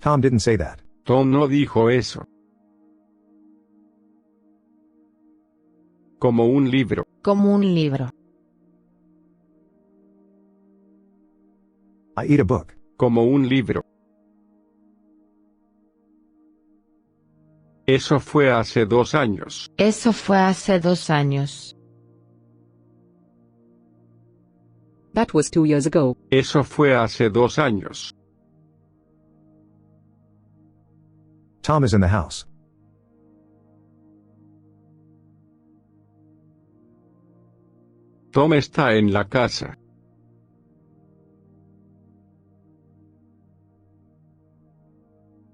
Tom didn't say that. Tom no dijo eso. Como un libro. Como un libro. I eat a book. Como un libro. Eso fue hace 2 años. Eso fue hace 2 años. That was 2 years ago. Eso fue hace 2 años. Tom is in the house. Tom está en la casa.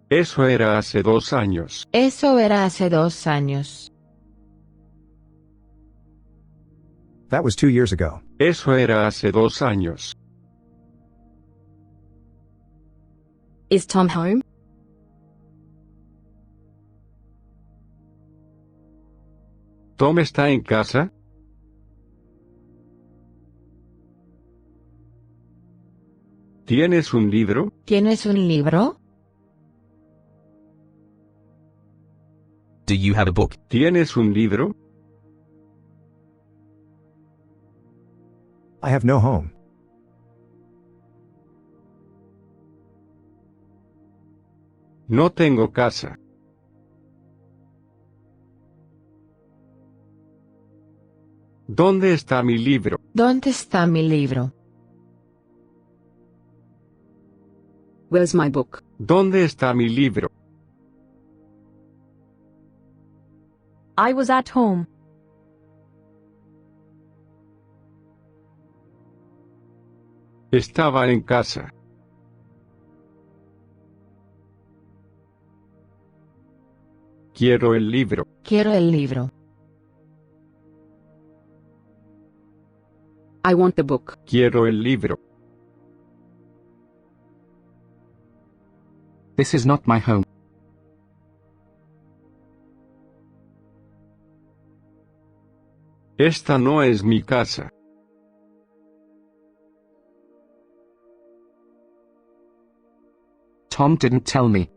Eso era hace 2 años. Eso era hace 2 años. That was 2 years ago. Eso era hace 2 años. Is Tom home? ¿Tom está en casa? ¿Tienes un libro? ¿Tienes un libro? Do you have a book? ¿Tienes un libro? I have no home. No tengo casa. ¿Dónde está mi libro? ¿Dónde está mi libro? Where's my book? ¿Dónde está mi libro? I was at home. Estaba en casa. Quiero el libro. Quiero el libro. I want the book. Quiero el libro. This is not my home. Esta no es mi casa. Tom didn't tell me.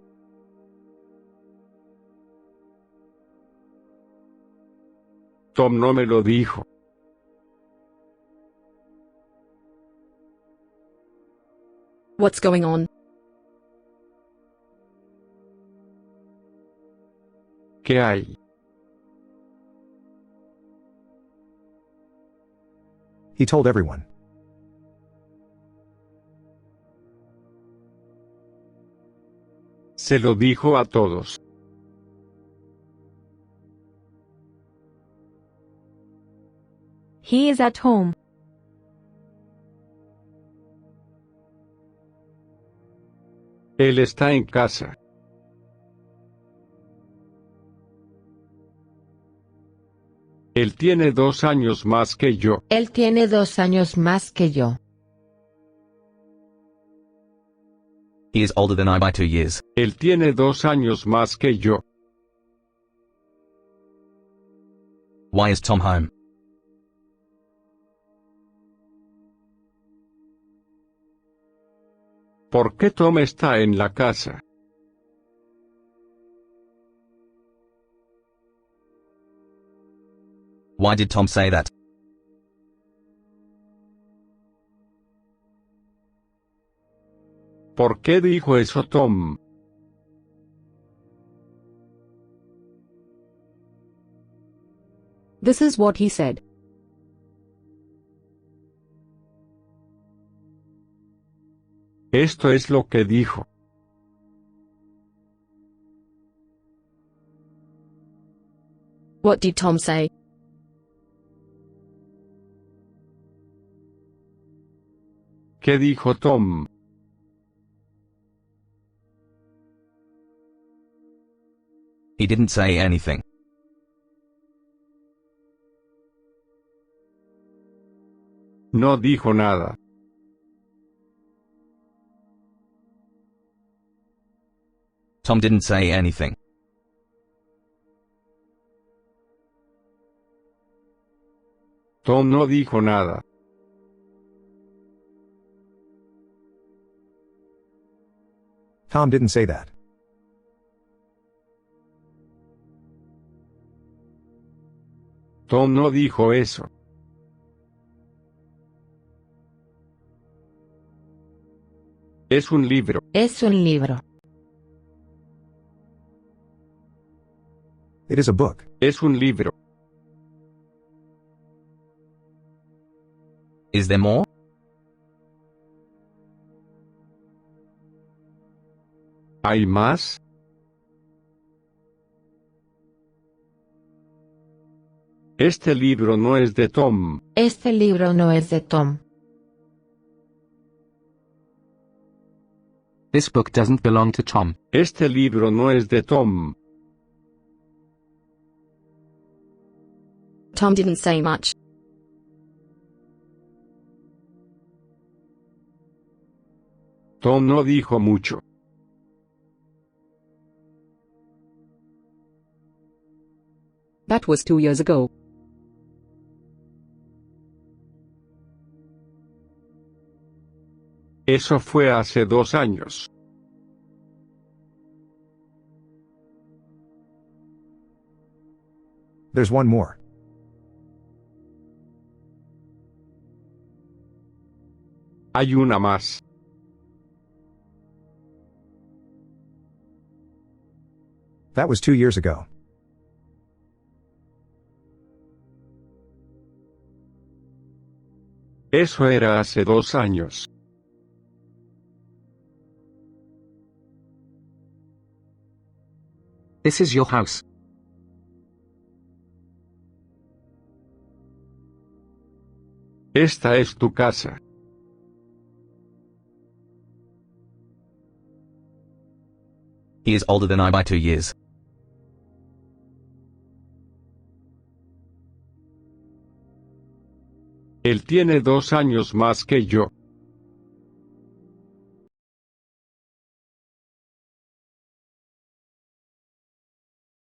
Tom no me lo dijo. What's going on? ¿Qué hay? He told everyone. Se lo dijo a todos. He is at home. Él está en casa. Él tiene 2 años más que yo. Él tiene 2 años más que yo. He is older than I by 2 years. Él tiene 2 años más que yo. Why is Tom home? ¿Por qué Tom está en la casa? Why did Tom say that? ¿Por qué dijo eso Tom? This is what he said. Esto es lo que dijo. What did Tom say? ¿Qué dijo Tom? He didn't say anything. No dijo nada. Tom didn't say anything. Tom no dijo nada. Tom didn't say that. Tom no dijo eso. Es un libro. Es un libro. It is a book. Es un libro. Is there more? ¿Hay más? Este libro no es de Tom. Este libro no es de Tom. This book doesn't belong to Tom. Este libro no es de Tom. Tom didn't say much. Tom no dijo mucho. That was 2 years ago. Eso fue hace 2 años. There's one more. Hay una más. That was 2 years ago. Eso era hace 2 años. This is your house. Esta es tu casa. He is older than I by 2 years. Él tiene 2 años más que yo.